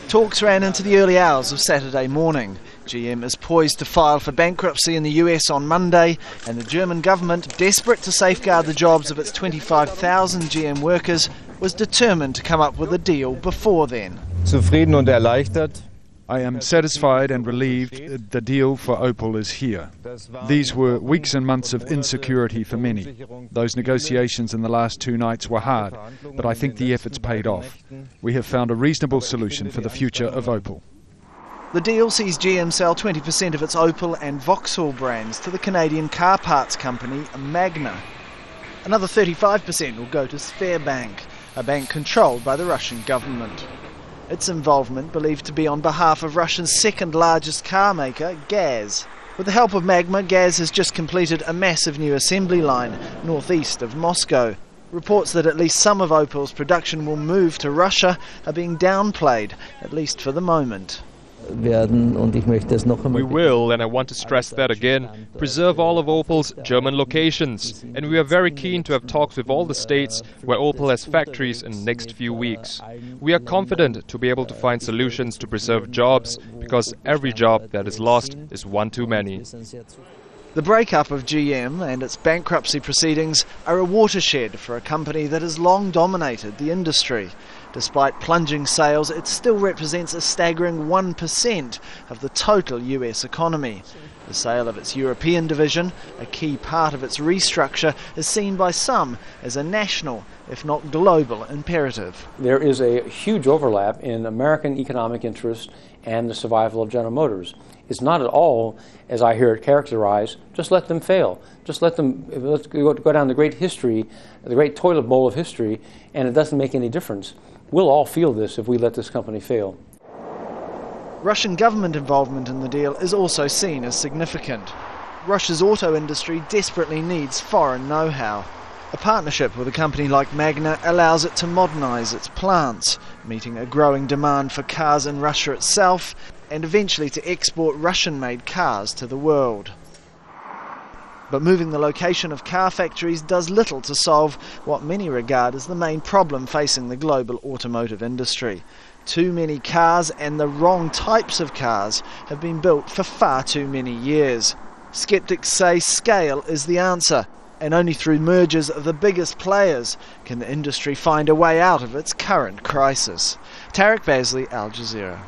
Talks ran into the early hours of Saturday morning. GM is poised to file for bankruptcy in the US on Monday, and the German government, desperate to safeguard the jobs of its 25,000 GM workers, was determined to come up with a deal before then. Zufrieden und erleichtert. I am satisfied and relieved the deal for Opel is here. These were weeks and months of insecurity for many. Those negotiations in the last 2 nights were hard, but I think the efforts paid off. We have found a reasonable solution for the future of Opel. The deal sees GM sell 20% of its Opel and Vauxhall brands to the Canadian car parts company Magna. Another 35% will go to Sberbank, a bank controlled by the Russian government. Its involvement believed to be on behalf of Russia's second largest car maker, Gaz. With the help of Magna, Gaz has just completed a massive new assembly line northeast of Moscow. Reports that at least some of Opel's production will move to Russia are being downplayed, at least for the moment. We will, and I want to stress that again, preserve all of Opel's German locations. And we are very keen to have talks with all the states where Opel has factories in the next few weeks. We are confident to be able to find solutions to preserve jobs, because every job that is lost is one too many. The breakup of GM and its bankruptcy proceedings are a watershed for a company that has long dominated the industry. Despite plunging sales, it still represents a staggering 1% of the total US economy. The sale of its European division, a key part of its restructure, is seen by some as a national, if not global, imperative. There is a huge overlap in American economic interest and the survival of General Motors. It's not at all, as I hear it characterized, just let them fail. Let's go down the great history, the great toilet bowl of history, and it doesn't make any difference. We'll all feel this if we let this company fail. Russian government involvement in the deal is also seen as significant. Russia's auto industry desperately needs foreign know-how. A partnership with a company like Magna allows it to modernize its plants, meeting a growing demand for cars in Russia itself, and eventually to export Russian-made cars to the world. But moving the location of car factories does little to solve what many regard as the main problem facing the global automotive industry. Too many cars and the wrong types of cars have been built for far too many years. Skeptics say scale is the answer, and only through mergers of the biggest players can the industry find a way out of its current crisis. Tarek, Bazely, Al Jazeera.